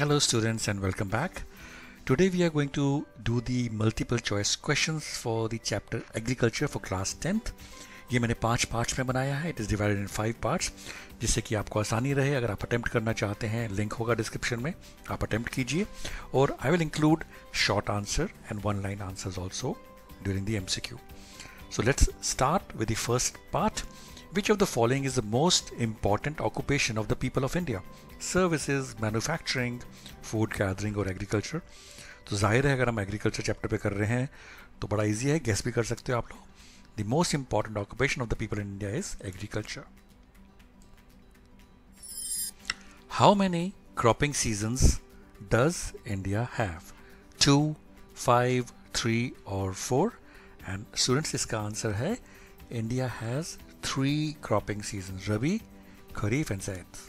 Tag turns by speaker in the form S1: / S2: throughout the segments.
S1: Hello students and welcome back. Today we are going to do the multiple choice questions for the chapter Agriculture for class 10th. ये मैंने 5 parts में बनाया है. It is divided in 5 parts जिससे कि आपको आसानी रहे. अगर आप अटेम्प्ट करना चाहते हैं लिंक होगा डिस्क्रिप्शन में, आप अटेम्प्ट कीजिए. और I will include short answer and one line answers also during the MCQ. So let's start with the first part. Which of the following is the most important occupation of the people of India? Services, manufacturing, food gathering और agriculture. तो जाहिर है अगर हम agriculture chapter पे कर रहे हैं तो बड़ा इजी है, गेस भी कर सकते हो आप लोग. The most important occupation of the people in India is agriculture. How many cropping seasons does India have? 2, 5, 3 or 4? And students इसका आंसर है India has 3 cropping seasons: Rabi, Kharif and Zaid.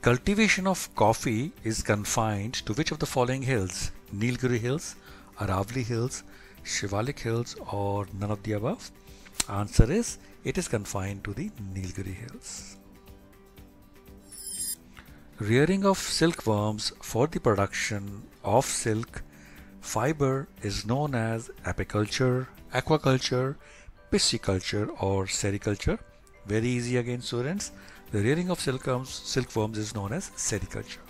S1: Cultivation of coffee is confined to which of the following hills? Nilgiri Hills, Aravali Hills, Shivalik Hills or none of the above? Answer is it is confined to the Nilgiri Hills. Rearing of silkworms for the production of silk fiber is known as apiculture, aquaculture, pisciculture or sericulture. Very easy again students. The rearing of silkworms is known as sericulture.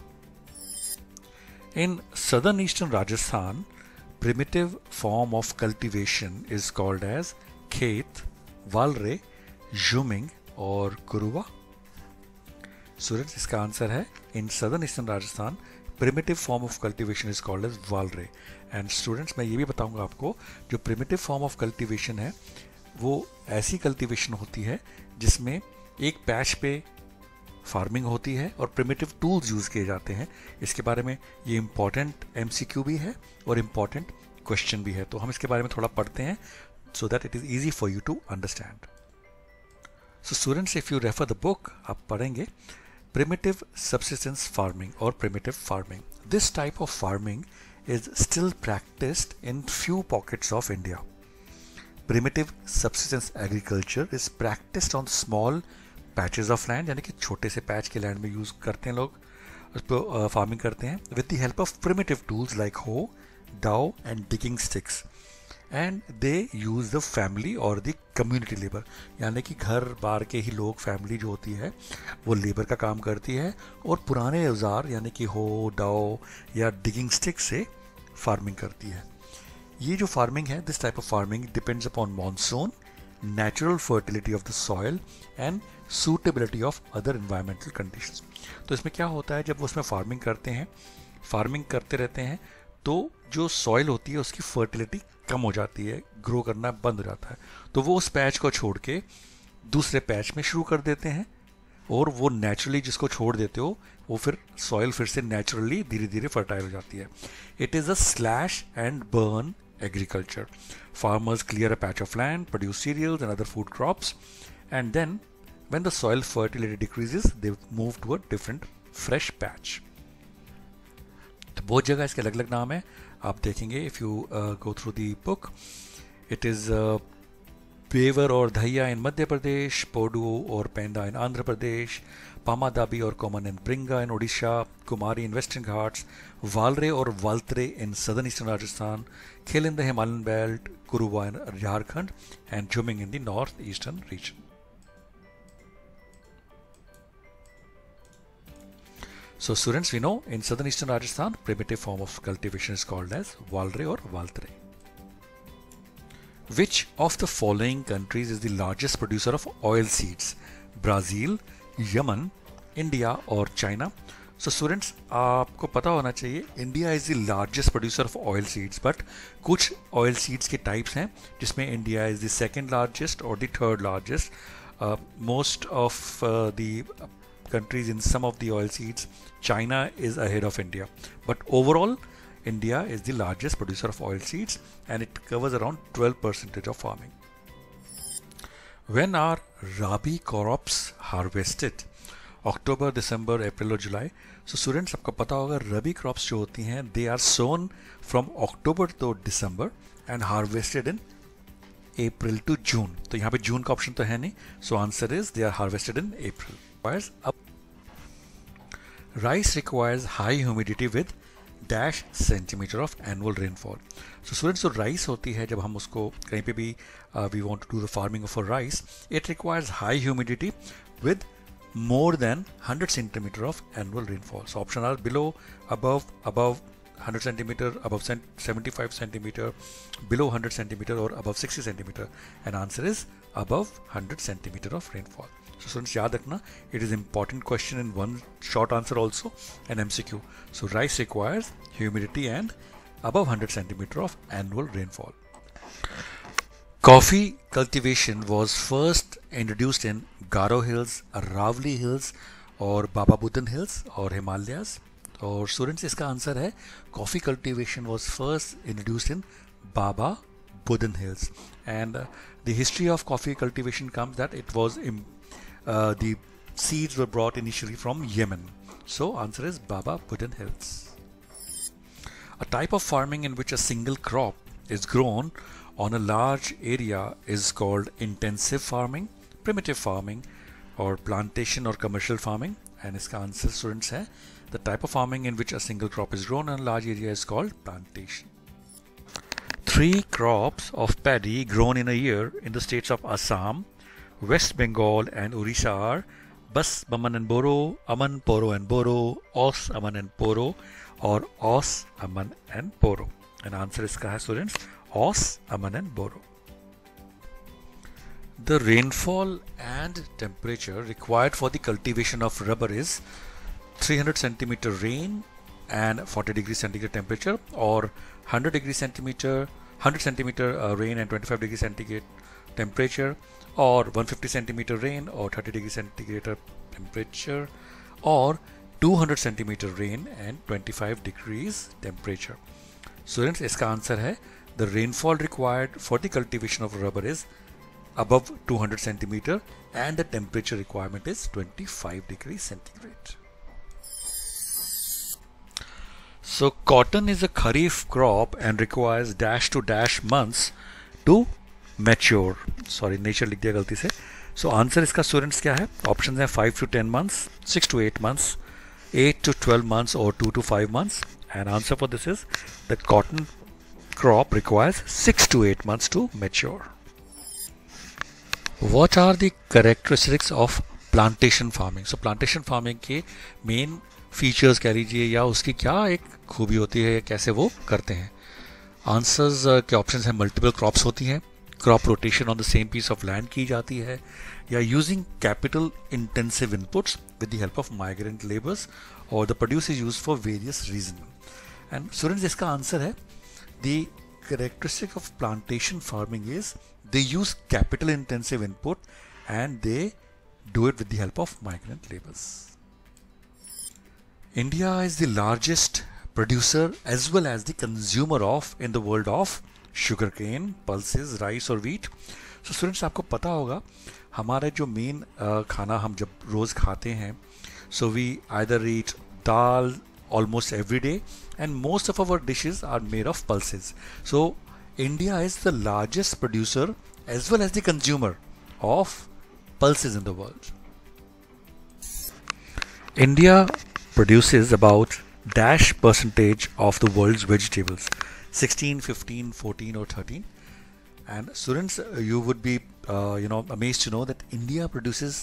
S1: In southern eastern Rajasthan, primitive form of cultivation is called as khet, walre, juming or kuruwa. Students इसका answer है in southern eastern Rajasthan primitive form of cultivation is called as walre. And students मैं ये भी बताऊंगा आपको जो primitive form of cultivation है वो ऐसी कल्टीवेशन होती है जिसमें एक पैच पे फार्मिंग होती है और प्रिमिटिव टूल्स यूज किए जाते हैं. इसके बारे में ये इम्पॉर्टेंट MCQ भी है और इम्पॉर्टेंट क्वेश्चन भी है, तो हम इसके बारे में थोड़ा पढ़ते हैं so that it is easy for you to understand. So students if you refer the book आप पढ़ेंगे primitive subsistence farming or primitive farming. This type of farming is still practiced in few pockets of India. Primitive subsistence agriculture is practiced on small patches of land, यानी कि छोटे से patch के land में use करते हैं लोग, उस पर फार्मिंग करते हैं with the help of primitive tools like hoe, dhow and digging sticks. And they use the family or the community labor, यानी कि घर बार के ही लोग, फैमिली जो होती है वो लेबर का काम करती है और पुराने औजार यानी कि हो, डाओ या डिगिंग स्टिक से फार्मिंग करती है. ये जो फार्मिंग है, this type of farming depends upon monsoon, natural fertility of the soil and suitability of other environmental conditions. तो इसमें क्या होता है, जब वो उसमें फार्मिंग करते हैं, फार्मिंग करते रहते हैं तो जो सॉइल होती है उसकी फर्टिलिटी कम हो जाती है, ग्रो करना बंद हो जाता है, तो वो उस पैच को छोड़ के दूसरे पैच में शुरू कर देते हैं और वो नेचुरली जिसको छोड़ देते हो वो फिर सॉइल फिर से नेचुरली धीरे धीरे फर्टाइल हो जाती है. It is a slash and burn agriculture. Farmers clear a patch of land, produce cereals and other food crops, and then when the soil fertility decreases, they move to a different fresh patch. तो बहुत जगह इसके अलग अलग नाम है, आप देखेंगे if you go through the book. It is बेवर और धैया इन मध्य प्रदेश, पोडू और पेंदा इन Andhra Pradesh, Pama Dabi or Koman in Bringa in Odisha, Kumari in western Ghats, Valre or Waltre in southern eastern Rajasthan, Khil in the Himalayan belt, Kuruwa in Jharkhand and jhuming in the north eastern region. So students, we know in southern eastern Rajasthan primitive form of cultivation is called as walre or waltre. Which of the following countries is the largest producer of oil seeds? Brazil, Yemen, India or China? So students, आपको पता होना चाहिए India is the largest producer of oil seeds, but कुछ oil seeds के types हैं जिसमें India is the second largest और the third largest. Most of the countries in some of the oil seeds, China is ahead of India, but overall India is the largest producer of oil seeds and it covers around 12% of farming. When are Rabi crops harvested? October, December, April or July? So students, आपको पता होगा रबी crops जो होती हैं they are sown from October to December and harvested in April to June. तो यहाँ पे June का ऑप्शन तो है नहीं, so answer is they are harvested in April. Up Rice requires high humidity with dash centimeter of annual rainfall. So students, जो rice होती है, जब हम उसको कहीं पे भी we want to do the farming of a rice, it requires high humidity with more than 100 centimeter of annual rainfall. So option are below, above 100 centimeter, above 75 centimeter, below 100 centimeter, or above 60 centimeter. And answer is above 100 centimeter of rainfall. So students, याद रखना, it is important question in one short answer also, an MCQ. So rice requires humidity and above 100 centimeter of annual rainfall. Coffee cultivation was first introduced in Garo Hills, Aravali Hills, or Baba Budan Hills, or Himalayas. और students, इसका answer है coffee cultivation was first introduced in Baba Budan hills. And the history of coffee cultivation comes that it was the seeds were brought initially from Yemen. So answer is Baba Budan Hills. A type of farming in which a single crop is grown on a large area is called intensive farming, primitive farming, or plantation or commercial farming. And इसका answer students है the type of farming in which a single crop is grown on a large area is called plantation. 3 crops of paddy grown in a year in the states of Assam, West Bengal and Orissa are Bas, Baman and Boro, Aman, Poro and Boro, Os, Aman and Poro, or Os, Aman and Poro. And answer is क्या है students? Os, Aman and Boro. The rainfall and temperature required for the cultivation of rubber is 300 centimeter rain and 40 degree centigrade temperature, or 100 centimeter rain and 25 degree centigrade temperature, or 150 centimeter rain or 30 degree centigrade temperature, or 200 centimeter rain and 25 degrees temperature. Students, इसका answer है the rainfall required for the cultivation of rubber is above 200 centimeter and the temperature requirement is 25 degrees centigrade. So cotton is a kharif crop and requires dash to dash months to mature. Sorry, nature लिख दिया गलती से. So answer इसका students क्या है? Options हैं 5 to 10 months, 6 to 8 months, 8 to 12 months, or 2 to 5 months. And answer for this is the cotton crop requires 6 to 8 months to mature. What are the characteristics of plantation farming? So plantation farming के main features कह लीजिए या उसकी क्या एक खूबी होती है, कैसे वो करते हैं. आंसर्स के ऑप्शंस हैं मल्टीपल क्रॉप्स होती हैं, crop rotation on the same piece of land की जाती है, या using capital intensive inputs with the help of migrant labours, और the produce is use for various region. And students, इसका आंसर है the characteristic of plantation farming is they use capital intensive input and they do it with the help of migrant labours. India is the largest producer as well as the consumer of in the world of sugarcane, pulses, rice और wheat. So students, आपको पता होगा हमारा जो main खाना हम जब रोज़ खाते हैं, so we either eat dal almost every day and most of our dishes are made of pulses. So India is the largest producer as well as the consumer of pulses in the world. India produces about dash percentage of the world's vegetables, 16, 15, 14 or 13. And students, you would be amazed to know that India produces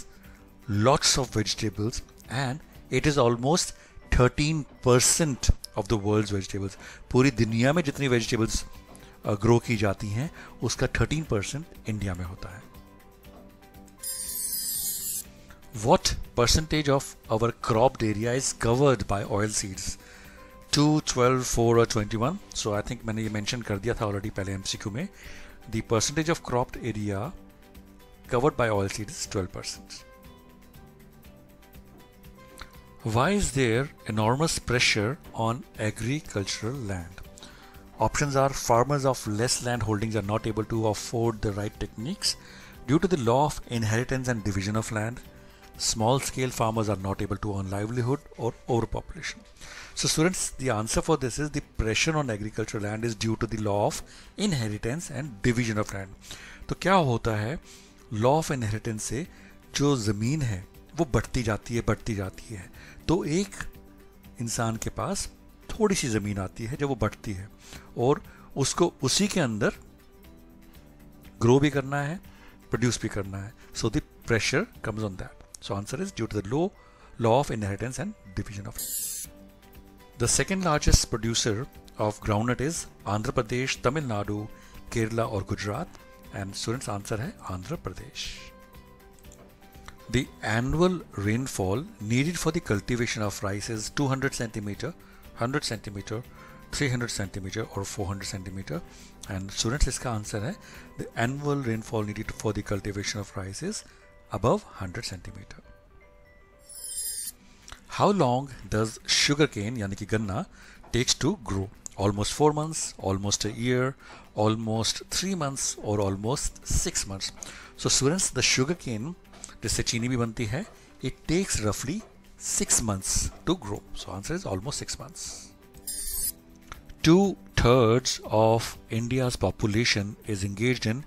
S1: lots of vegetables and it is almost 13% of the world's vegetables. पूरी दुनिया में जितनी vegetables grow की जाती हैं उसका 13% India में होता है. What percentage of our cropped area is covered by oil seeds? 2, 12, 4 or 21? So I think मैंने ये mention कर दिया था already पहले MCQ में. The percentage of cropped area covered by oil seeds is 12%. Why is there enormous pressure on agricultural land? Options are farmers of less land holdings are not able to afford the right techniques due to the law of inheritance and division of land. Small scale farmers are not able to earn livelihood, or overpopulation. So students, the answer for this is the pressure on agricultural land is due to the law of inheritance and division of land. तो क्या होता है, law of inheritance से जो ज़मीन है वो बढ़ती जाती है. तो एक इंसान के पास थोड़ी सी ज़मीन आती है जब वो बढ़ती है और उसको उसी के अंदर ग्रो भी करना है, प्रोड्यूस भी करना है. So the pressure comes on that. So answer is due to the law of inheritance and division of. The second largest producer of groundnut is Andhra Pradesh, Tamil Nadu, Kerala or Gujarat, and students answer है Andhra Pradesh. The annual rainfall needed for the cultivation of rice is 200 centimeter, 100 centimeter, 300 centimeter or 400 centimeter, and students इसका answer है the annual rainfall needed for the cultivation of rice is above 100 centimeter. How long does sugarcane यानी कि गन्ना takes to grow? Almost 4 months, almost a year, almost 3 months or almost 6 months. So students, the sugarcane जिससे चीनी भी बनती है, it takes roughly 6 months to grow. So answer is almost 6 months. 2/3 of India's population is engaged in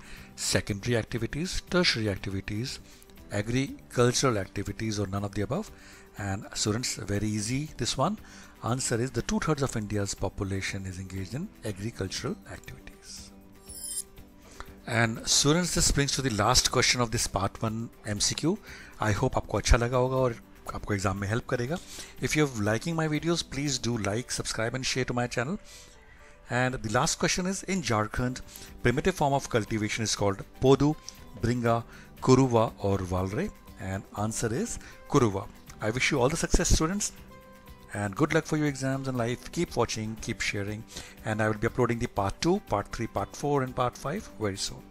S1: secondary activities, tertiary activities, agricultural activities or none of the above. And students, very easy this one. Answer is the 2/3 of India's population is engaged in agricultural activities. And students, this brings to the last question of this part 1 MCQ. I hope आपको अच्छा लगा होगा और आपको exam में help करेगा. If you're liking my videos, please do like, subscribe and share to my channel. And the last question is, in Jharkhand, primitive form of cultivation is called Podu, Bringa, Kuruva or Valre. And answer is Kuruva. I wish you all the success, students, and good luck for your exams and life. Keep watching, keep sharing, and I will be uploading the part 2, part 3, part 4 and part 5 very soon.